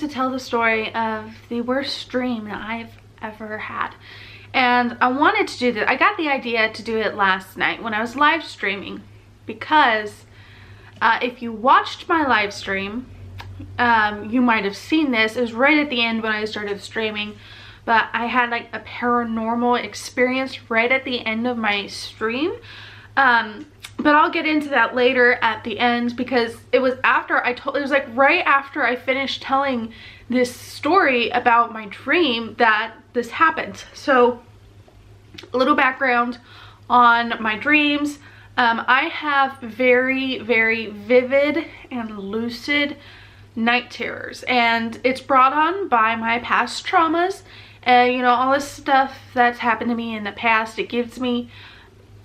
to tell the story of the worst dream that I've ever had. And I wanted to do this. I got the idea to do it last night when I was live streaming, because if you watched my live stream, you might have seen this. It was right at the end when I started streaming, but I had like a paranormal experience right at the end of my stream. But I'll get into that later at the end, because it was after it was like right after I finished telling this story about my dream that this happened. So a little background on my dreams. I have very, very vivid and lucid night terrors, and it's brought on by my past traumas and, you know, all this stuff that's happened to me in the past. It gives me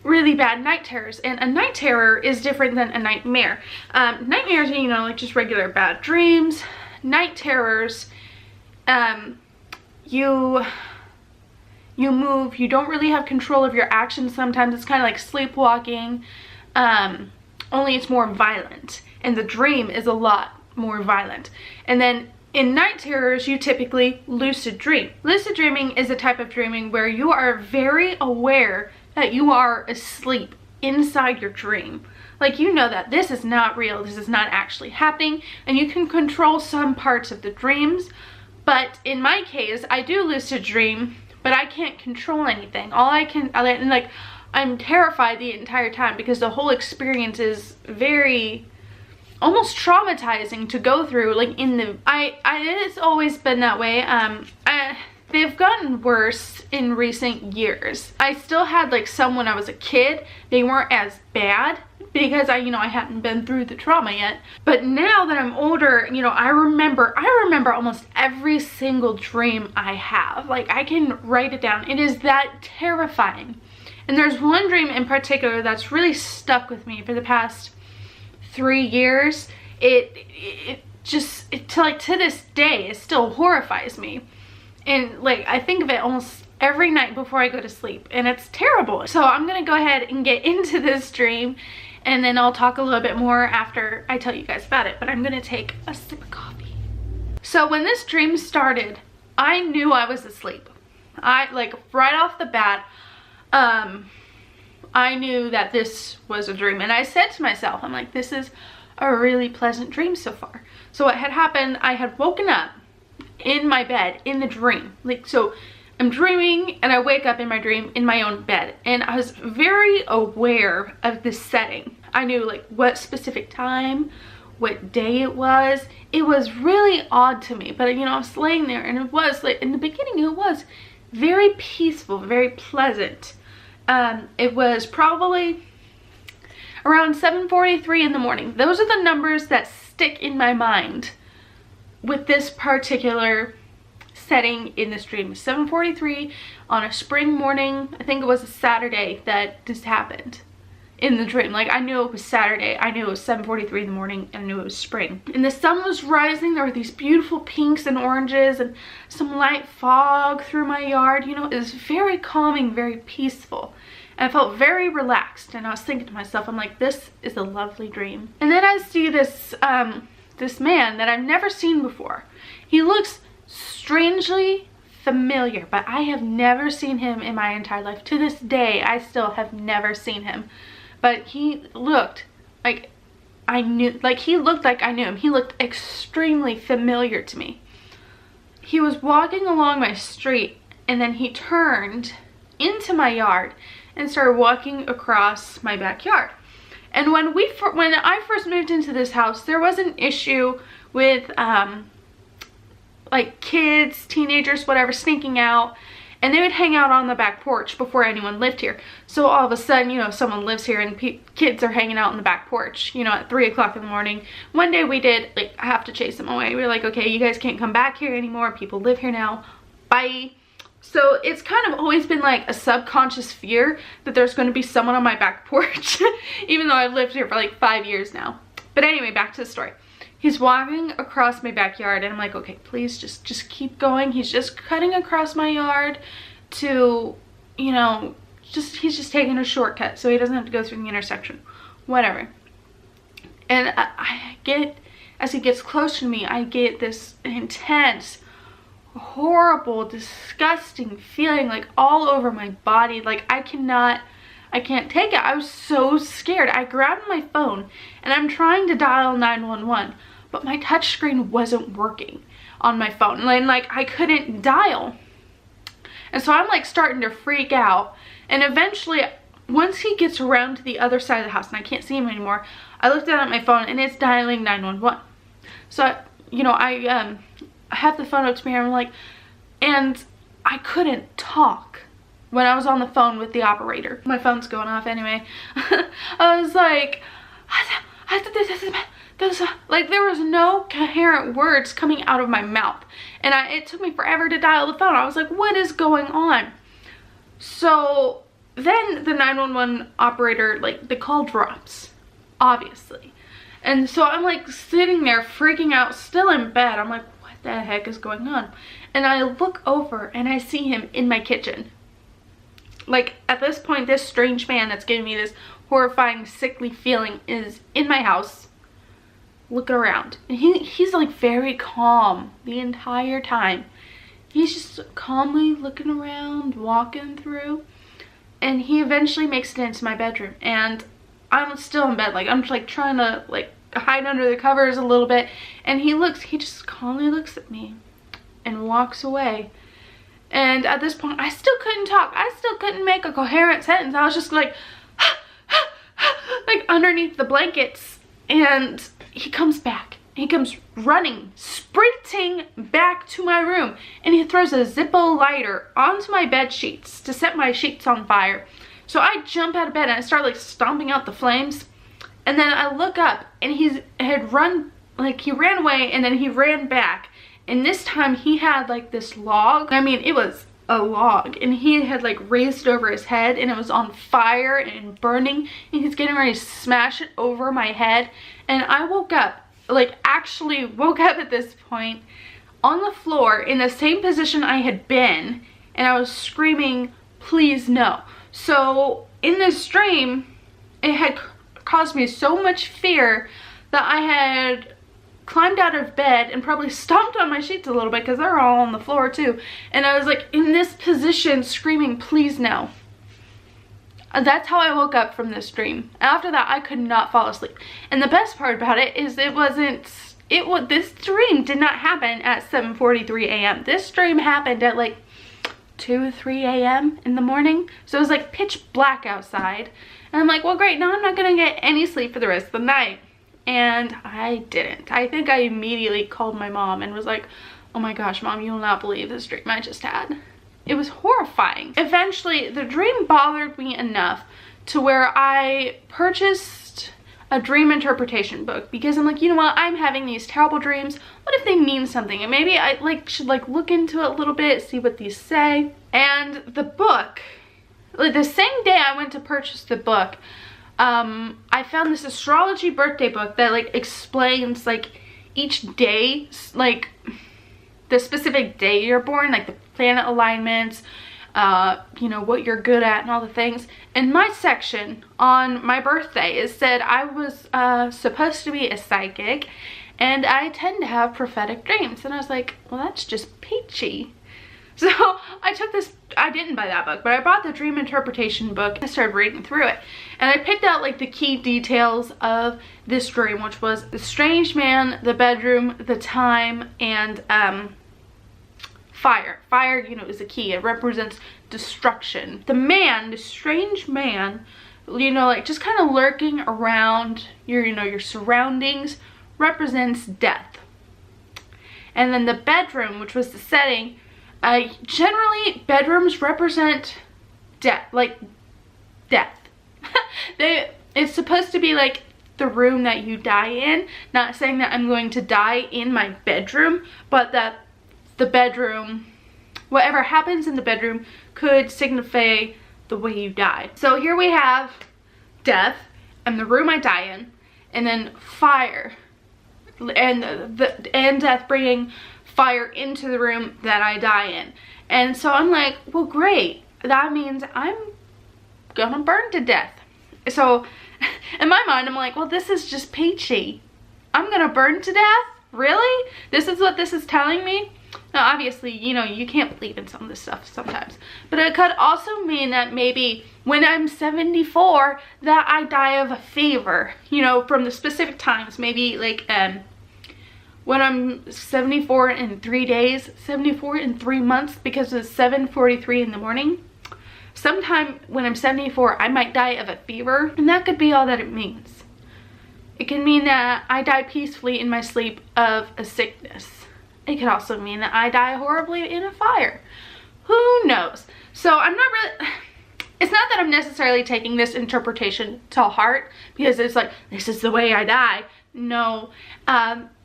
really bad night terrors, and a night terror is different than a nightmare. Nightmares, you know, like just regular bad dreams. Night terrors, you move, you don't really have control of your actions. Sometimes it's kind of like sleepwalking, only it's more violent, and the dream is a lot more violent. And then in night terrors, you typically lucid dream. Lucid dreaming is a type of dreaming where you are very aware that you are asleep inside your dream. Like, you know that this is not real, this is not actually happening, and you can control some parts of the dreams. But in my case, I do lucid dream, but I can't control anything. I'm terrified the entire time, because the whole experience is very, almost traumatizing to go through. Like it's always been that way. They've gotten worse in recent years. I still had like some when I was a kid. They weren't as bad because I hadn't been through the trauma yet. But now that I'm older, you know, I remember almost every single dream I have. Like, I can write it down. It is that terrifying. And there's one dream in particular that's really stuck with me for the past 3 years. It to this day, it still horrifies me. And like, I think of it almost every night before I go to sleep, and it's terrible. So I'm gonna go ahead and get into this dream, and then I'll talk a little bit more after I tell you guys about it. But I'm gonna take a sip of coffee. So when this dream started, I knew I was asleep. Like right off the bat, I knew that this was a dream, and I said to myself, I'm like, this is a really pleasant dream so far. So what had happened, I had woken up in my bed in the dream. Like, so I'm dreaming and I wake up in my dream in my own bed, and I was very aware of the setting. I knew like what specific time, what day it was. It was really odd to me, but you know, I was laying there, and it was like, in the beginning, it was very peaceful, very pleasant. It was probably around 7:43 in the morning. Those are the numbers that stick in my mind with this particular setting in this dream. 7:43 on a spring morning. I think it was a Saturday that this happened in the dream. Like, I knew it was Saturday, I knew it was 7:43 in the morning, and I knew it was spring. And the sun was rising. There were these beautiful pinks and oranges and some light fog through my yard. You know, it was very calming, very peaceful. And I felt very relaxed, and I was thinking to myself, I'm like, this is a lovely dream. And then I see this this man that I've never seen before. He looks strangely familiar, but I have never seen him in my entire life. To this day, I still have never seen him. But he looked like I knew, like he looked like I knew him. He looked extremely familiar to me. He was walking along my street, and then he turned into my yard and started walking across my backyard. And when I first moved into this house, there was an issue with like kids, teenagers, whatever, sneaking out, and they would hang out on the back porch before anyone lived here. So all of a sudden, you know, someone lives here and kids are hanging out on the back porch, you know, at 3 o'clock in the morning. One day we did like have to chase them away. We were like, okay, you guys can't come back here anymore. People live here now. Bye. So it's kind of always been like a subconscious fear that there's going to be someone on my back porch, even though I've lived here for like 5 years now. But anyway, back to the story. He's walking across my backyard, and I'm like, okay, please just keep going. He's just cutting across my yard to, you know, he's just taking a shortcut so he doesn't have to go through the intersection. Whatever. And I get as he gets close to me, I get this intense, horrible, disgusting feeling like all over my body. Like I can't take it. I was so scared. I grabbed my phone and I'm trying to dial 911, but my touch screen wasn't working on my phone, and like I couldn't dial. And so I'm like starting to freak out, and eventually once he gets around to the other side of the house and I can't see him anymore, I looked down at my phone and it's dialing 911. So you know, I have the phone up to me and I'm like, and I couldn't talk when I was on the phone with the operator. My phone's going off anyway. I was like, like there was no coherent words coming out of my mouth, and it took me forever to dial the phone. I was like, what is going on? So then the 911 operator, like the call drops, obviously. And so I'm like sitting there freaking out, still in bed. I'm like, what the heck is going on? And I look over and I see him in my kitchen. Like at this point, this strange man that's giving me this horrifying, sickly feeling is in my house looking around. And he's like very calm the entire time. He's just calmly looking around, walking through. And he eventually makes it into my bedroom. And I'm still in bed. Like I'm just like trying to like hide under the covers a little bit. And he just calmly looks at me and walks away. And at this point, I still couldn't talk. I still couldn't make a coherent sentence. I was just like, like underneath the blankets. And he comes back. He comes running, sprinting back to my room. And he throws a Zippo lighter onto my bed sheets to set my sheets on fire. So I jump out of bed and I start like stomping out the flames. And then I look up and he ran away and then he ran back. And this time he had like this log. I mean, it was a log. And he had like raised it over his head and it was on fire and burning. And he's getting ready to smash it over my head. And I woke up, like actually woke up at this point on the floor in the same position I had been. And I was screaming, please no. So in this dream, it had caused me so much fear that I had climbed out of bed and probably stomped on my sheets a little bit because they're all on the floor too. And I was like in this position screaming, please no. And that's how I woke up from this dream. After that, I could not fall asleep. And the best part about it is this dream did not happen at 7:43 a.m. This dream happened at like 2, 3 a.m. in the morning. So it was like pitch black outside. And I'm like, well, great, now I'm not gonna get any sleep for the rest of the night. And I didn't. I think I immediately called my mom and was like, oh my gosh, Mom, you will not believe this dream I just had. It was horrifying. Eventually, the dream bothered me enough to where I purchased a dream interpretation book because I'm like, you know what, I'm having these terrible dreams. What if they mean something? And maybe I should look into it a little bit, see what these say. And the book, like the same day I went to purchase the book, I found this astrology birthday book that explains each day, the specific day you're born, the planet alignments, you know, what you're good at and all the things. And my section on my birthday, it said I was supposed to be a psychic and I tend to have prophetic dreams. And I was like, well, that's just peachy. So I took this, I didn't buy that book, but I bought the dream interpretation book. I started reading through it and I picked out the key details of this dream, which was the strange man, the bedroom, the time, and fire. Fire, you know, is a key. It represents destruction. The man, the strange man, you know, just kind of lurking around your, you know, your surroundings, represents death. And then the bedroom, which was the setting, generally bedrooms represent death, death. It's supposed to be the room that you die in. Not saying that I'm going to die in my bedroom, but that the bedroom, whatever happens in the bedroom, could signify the way you die. So here we have death and the room I die in, and then fire and death bringing fire into the room that I die in. And so I'm like, well, great, that means I'm gonna burn to death. So in my mind I'm like, well, this is just peachy. I'm gonna burn to death? Really? This is what this is telling me? Now, obviously, you know, you can't believe in some of this stuff sometimes. But it could also mean that maybe when I'm 74, that I die of a fever, you know, from the specific times. Maybe like when I'm 74 in 3 days, 74 in 3 months, because it's 7:43 in the morning. Sometime when I'm 74, I might die of a fever, and that could be all that it means. It can mean that I die peacefully in my sleep of a sickness. It could also mean that I die horribly in a fire. Who knows? So I'm not really, it's not that I'm necessarily taking this interpretation to heart because it's like, this is the way I die. No,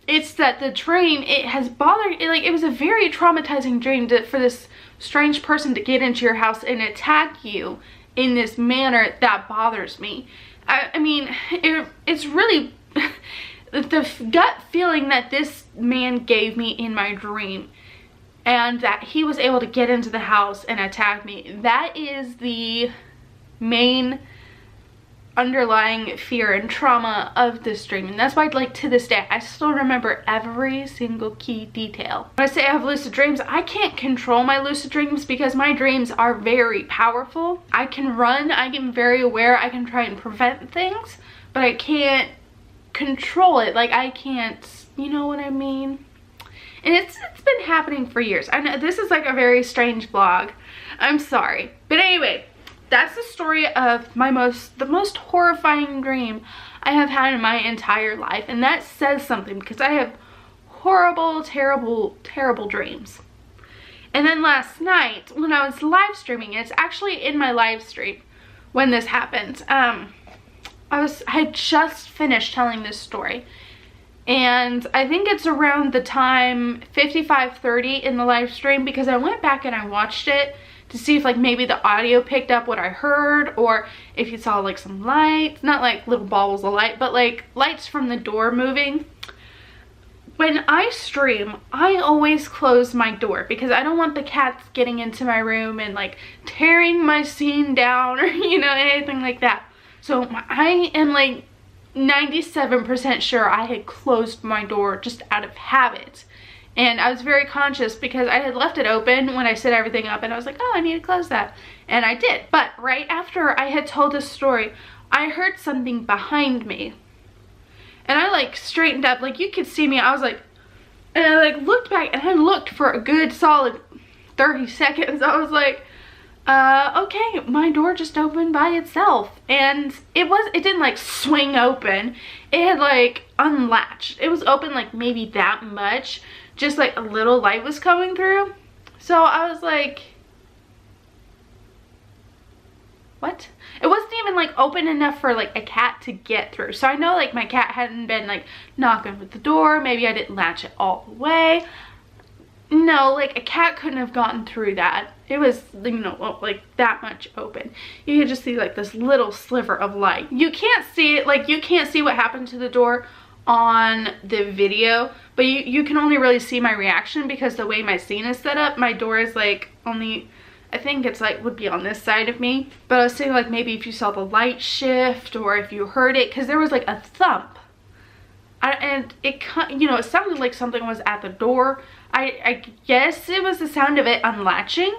it's that the dream, it has bothered, it was a very traumatizing dream for this strange person to get into your house and attack you in this manner that bothers me. I mean, it's really the gut feeling that this man gave me in my dream, and that he was able to get into the house and attack me. That is the main underlying fear and trauma of this dream, and that's why, like, to this day I still remember every single key detail. When I say I have lucid dreams, I can't control my lucid dreams because my dreams are very powerful. I can run, I am very aware, I can try and prevent things, but I can't control it. Like, I can't, you know what I mean? And it's been happening for years. I know this is like a very strange vlog, I'm sorry, but anyway, that's the story of the most horrifying dream I have had in my entire life. And that says something because I have horrible, terrible, terrible dreams. And then last night when I was live streaming, it's actually in my live stream when this happened. I had just finished telling this story. And I think it's around the time 55:30 in the live stream, because I went back and I watched it to see if like maybe the audio picked up what I heard, or if you saw like some lights, not like little balls of light, but like lights from the door moving. When I stream, I always close my door because I don't want the cats getting into my room and like tearing my scene down or, you know, anything like that. So I am like 97% sure I had closed my door just out of habit. And I was very conscious because I had left it open when I set everything up, and I was like, oh, I need to close that. And I did. But right after I had told this story, I heard something behind me. And I like straightened up, like you could see me. I was like, and I like looked back, and I looked for a good solid 30 seconds. I was like, okay, my door just opened by itself. And it didn't like swing open. It had like unlatched. It was open like maybe that much. Just like a little light was coming through. So I was like, what? It wasn't even like open enough for like a cat to get through. So I know like my cat hadn't been like knocking with the door. Maybe I didn't latch it all the way. No, like a cat couldn't have gotten through that. It was, you know, like that much open. You could just see like this little sliver of light. You can't see it, like you can't see what happened to the door on the video, but you can only really see my reaction because the way my scene is set up, my door is like only, I think it's like would be on this side of me. But I was saying like maybe if you saw the light shift or if you heard it, because there was like a thump. And it, you know, it sounded like something was at the door. I guess it was the sound of it unlatching,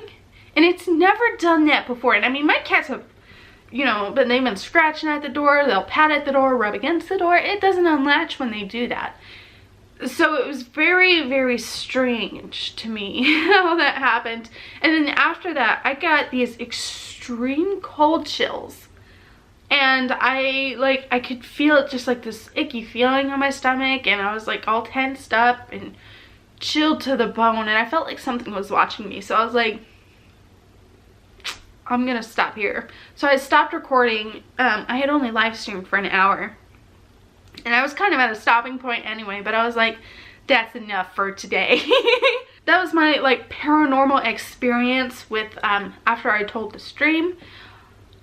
and it's never done that before. And I mean, my cats have, you know, but they've been scratching at the door, they'll pat at the door, rub against the door. It doesn't unlatch when they do that. So it was very, very strange to me how that happened. And then after that, I got these extreme cold chills. And I could feel just like this icky feeling on my stomach, and I was like all tensed up and chilled to the bone, and I felt like something was watching me. So I was like, I'm gonna stop here. So I stopped recording. I had only live streamed for an hour, and I was kind of at a stopping point anyway, but I was like, that's enough for today. That was my like paranormal experience with after I told the stream.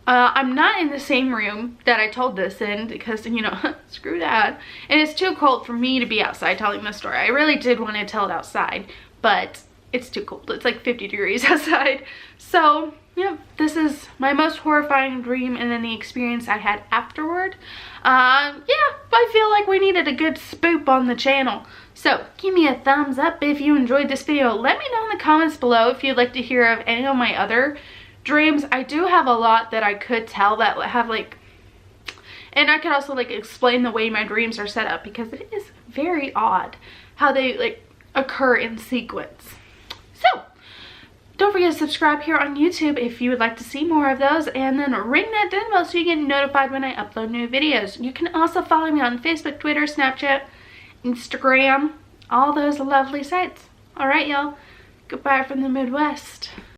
I'm not in the same room that I told this in because, you know, screw that. And it's too cold for me to be outside telling this story. I really did want to tell it outside, but it's too cold. It's like 50 degrees outside. So yep, this is my most horrifying dream and then the experience I had afterward. Yeah, I feel like we needed a good spoop on the channel. So give me a thumbs up if you enjoyed this video. Let me know in the comments below if you'd like to hear of any of my other dreams. I do have a lot that I could tell that have like, and I could also like explain the way my dreams are set up, because it is very odd how they like occur in sequence. So don't forget to subscribe here on YouTube if you would like to see more of those, and then ring that ding bell so you get notified when I upload new videos. You can also follow me on Facebook, Twitter, Snapchat, Instagram, all those lovely sites. Alright, y'all. Goodbye from the Midwest.